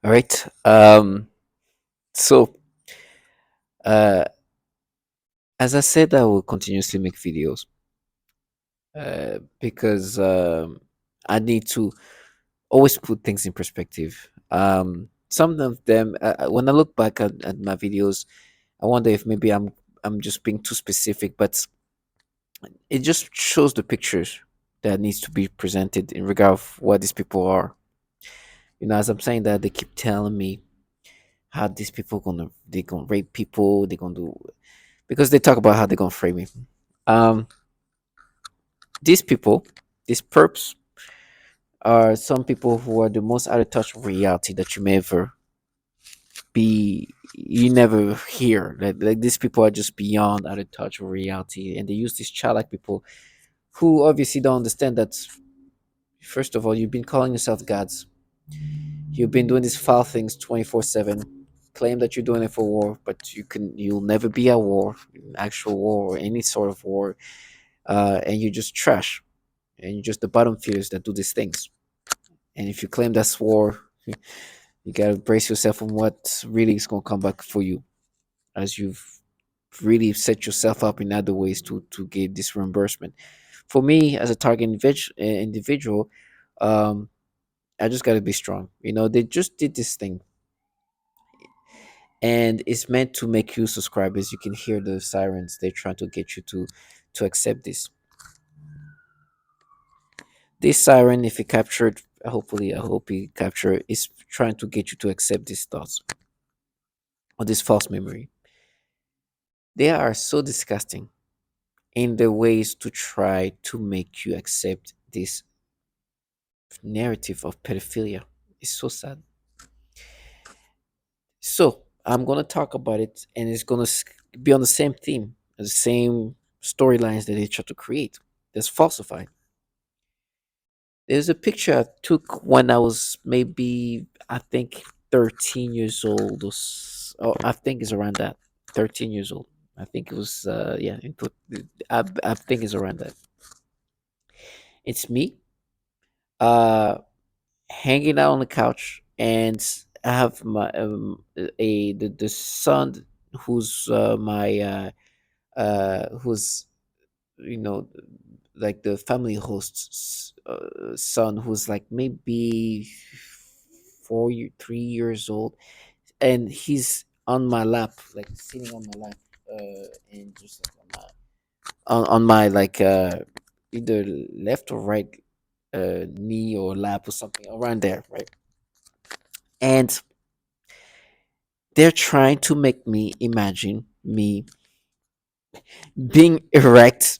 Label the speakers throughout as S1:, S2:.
S1: All right. So, uh, as I said, I will continuously make videos because I need to always put things in perspective. Some of them, when I look back at my videos, I wonder if maybe I'm just being too specific, but it just shows the pictures that needs to be presented in regard of what these people are. As I'm saying that, they keep telling me how these people they gonna rape people, they're gonna do because they talk about how they're gonna frame me. Um, these people, these perps, are some people who are the most out of touch with reality that you may ever be. You never hear like these people are just beyond out of touch with reality, and they use these childlike people who obviously don't understand that. First of all, you've been calling yourself gods. You've been doing these foul things 24/7. Claim that you're doing it for war, but you'll never be at war, actual war or any sort of war, and you're just trash, and you're just the bottom feeders that do these things. And if you claim that's war, you gotta brace yourself on what really is gonna come back for you, as you've really set yourself up in other ways to get this reimbursement. For me, as a target individual, um, I just gotta be strong. They just did this thing, and it's meant to make you subscribers. You can hear the sirens. They're trying to get you to accept this. This siren, if it captured, hopefully, I hope he captured, is trying to get you to accept these thoughts or this false memory. They are so disgusting in the ways to try to make you accept this narrative of pedophilia. It's so sad. So I'm gonna talk about it, and it's gonna be on the same theme, the same storylines that they try to create. That's falsified. There's a picture I took when I was maybe, I think, 13 years old. Or I think it's around that. 13 years old. I think it was, yeah, I think it's around that. It's me, uh, hanging out on the couch, and I have the son who's who's you know like the family host's son, who's like maybe 3 years old, and he's on my lap, like sitting on my lap, and just like on my like either left or right knee or lap or something around there, right? And they're trying to make me imagine me being erect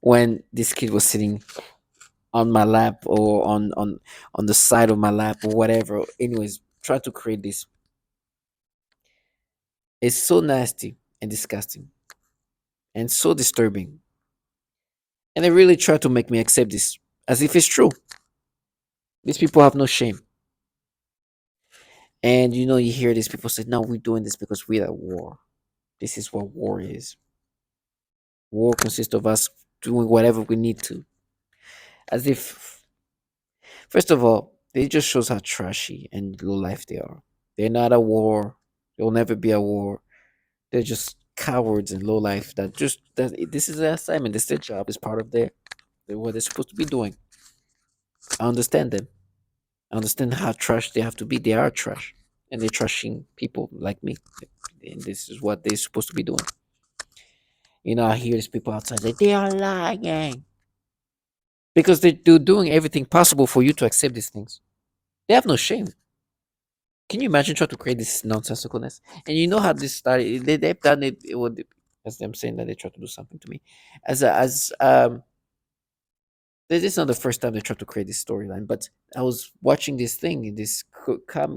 S1: when this kid was sitting on my lap or on the side of my lap or whatever. Anyways, try to create this. It's so nasty and disgusting and so disturbing. And they really try to make me accept this as if it's true. These people have no shame. And you hear these people say, no, we're doing this because we're at war. This is what war is. War consists of us doing whatever we need to. As if, first of all, it just shows how trashy and low life they are. They're not at war. They'll never be at war. They're just cowards and low life that this is their assignment. This is their job. It's part of what they're supposed to be doing. I understand them. I understand how trash they have to be. They are trash, and they're trashing people like me. And this is what they're supposed to be doing. I hear these people outside say they are lying because they're doing everything possible for you to accept these things. They have no shame. Can you imagine trying to create this nonsensicalness? And you know how this started. They've done it. It would, as them saying that they try to do something to me, as this is not the first time they tried to create this storyline. But I was watching this thing, this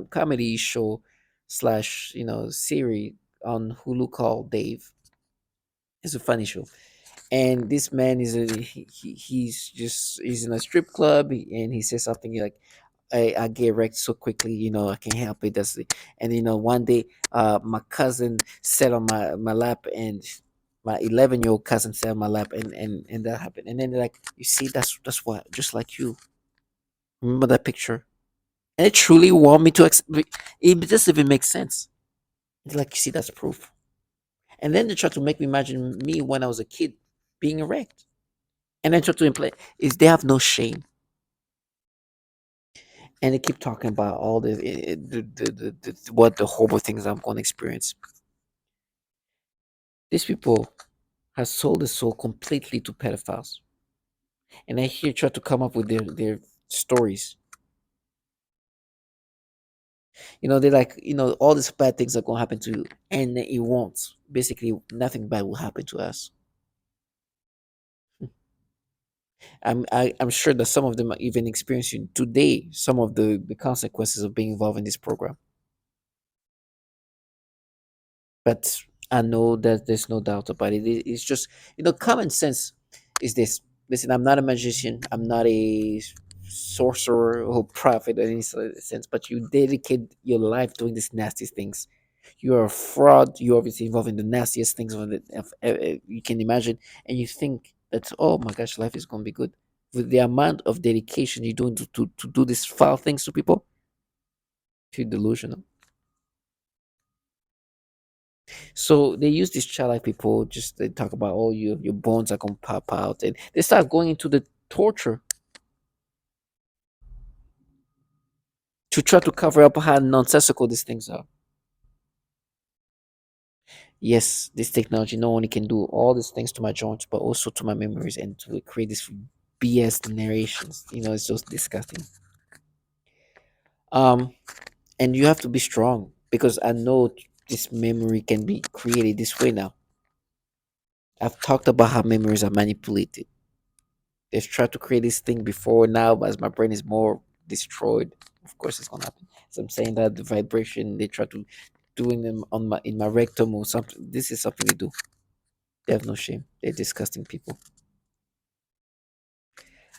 S1: comedy show slash series on Hulu called Dave. It's a funny show, and this man is he's in a strip club, and he says something like, I get wrecked so quickly, I can't help it. And one day, my cousin sat on my lap, and my 11-year-old cousin sat on my lap, and that happened. And then they're like, you see, that's what, just like you. Remember that picture? And they truly want me to. It doesn't even make sense. It's like, you see, that's proof. And then they try to make me imagine me when I was a kid being erect. And then try to imply is they have no shame. And they keep talking about all what the horrible things I'm going to experience. These people have sold the soul completely to pedophiles. And they here try to come up with their stories. They're like, all these bad things are going to happen to you. And it won't. Basically, nothing bad will happen to us. I'm sure that some of them are even experiencing today some of the consequences of being involved in this program. But I know that there's no doubt about it. It's just, common sense is this. Listen, I'm not a magician. I'm not a sorcerer or prophet in any sense, but you dedicate your life doing these nasty things. You're a fraud. You're obviously involved in the nastiest things you can imagine. And you think that, oh my gosh, life is going to be good. With the amount of dedication you're doing to do these foul things to people, you're delusional. So they use these childlike people, just they talk about, oh, your bones are gonna pop out, and they start going into the torture to try to cover up how nonsensical these things are. Yes, this technology not only can do all these things to my joints, but also to my memories and to create these BS narrations. It's just disgusting. Um, and you have to be strong because I know this memory can be created this way now. I've talked about how memories are manipulated. They've tried to create this thing before now, but as my brain is more destroyed, of course it's gonna happen. So I'm saying that the vibration they try to doing them on my in my rectum or something. This is something they do. They have no shame. They're disgusting people.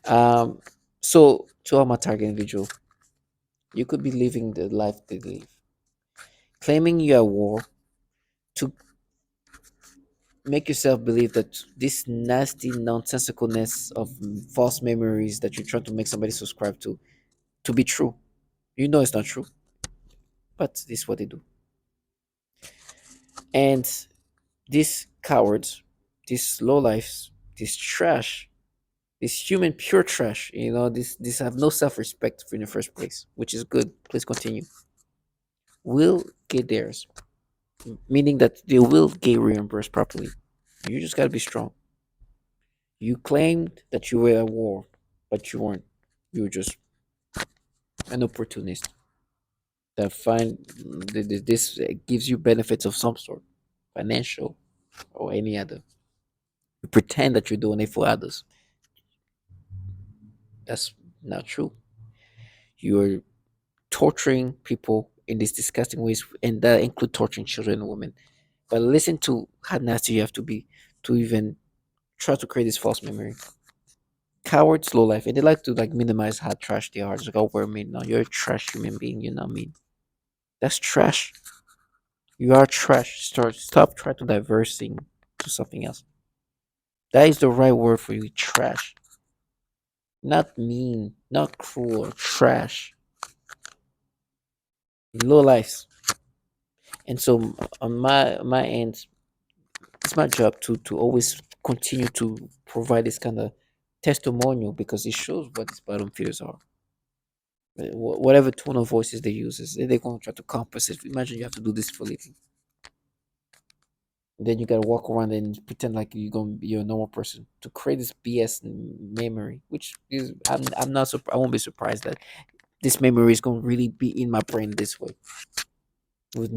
S1: Um, so to all my target individual, you could be living the life they live, claiming you're at war to make yourself believe that this nasty nonsensicalness of false memories that you're trying to make somebody subscribe to be true. You know it's not true, but this is what they do. And these cowards, these lowlifes, this trash, this human pure trash, this have no self-respect in the first place, which is good. Please continue. Will get theirs, meaning that they will get reimbursed properly. You just gotta be strong. You claimed that you were at war, but you weren't. You were just an opportunist that this gives you benefits of some sort, financial or any other. You pretend that you're doing it for others. That's not true. You're torturing people in these disgusting ways, and that include torturing children and women. But listen to how nasty you have to be to even try to create this false memory. Cowards, low life, and they like to like minimize how trash they are. It's like, oh, we're mean. No, you're a trash human being. You're not mean. That's trash. You are trash. Stop trying to diversing to something else. That is the right word for you. Trash. Not mean, not cruel, trash. Low lives. And so on my end, it's my job to always continue to provide this kind of testimonial because it shows what these bottom feeders are. Whatever tone of voices they use, they're going to try to compensate. Imagine you have to do this for a living. Then you gotta walk around and pretend like you're a normal person to create this BS memory, which is I'm not I won't be surprised that this memory is gonna really be in my brain this way with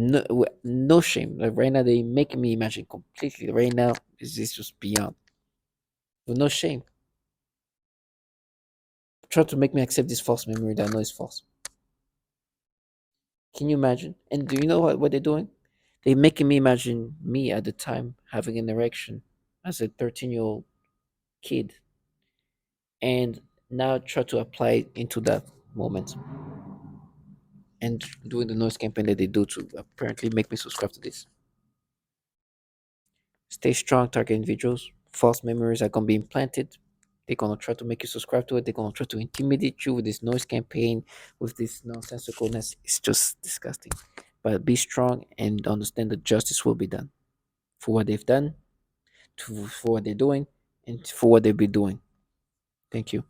S1: no shame. Like right now, they making me imagine completely. Right now, is just beyond with no shame. Try to make me accept this false memory that I know is false. Can you imagine? And do you know what they're doing? They're making me imagine me at the time having an erection as a 13-year-old kid and now try to apply it into that moment and doing the noise campaign that they do to apparently make me subscribe to this. Stay strong, target individuals. False memories are going to be implanted. They're gonna try to make you subscribe to it. They're gonna try to intimidate you with this noise campaign, with this nonsensicalness. It's just disgusting. But be strong and understand that justice will be done for what they've done, for what they're doing, and for what they'll be doing. Thank you.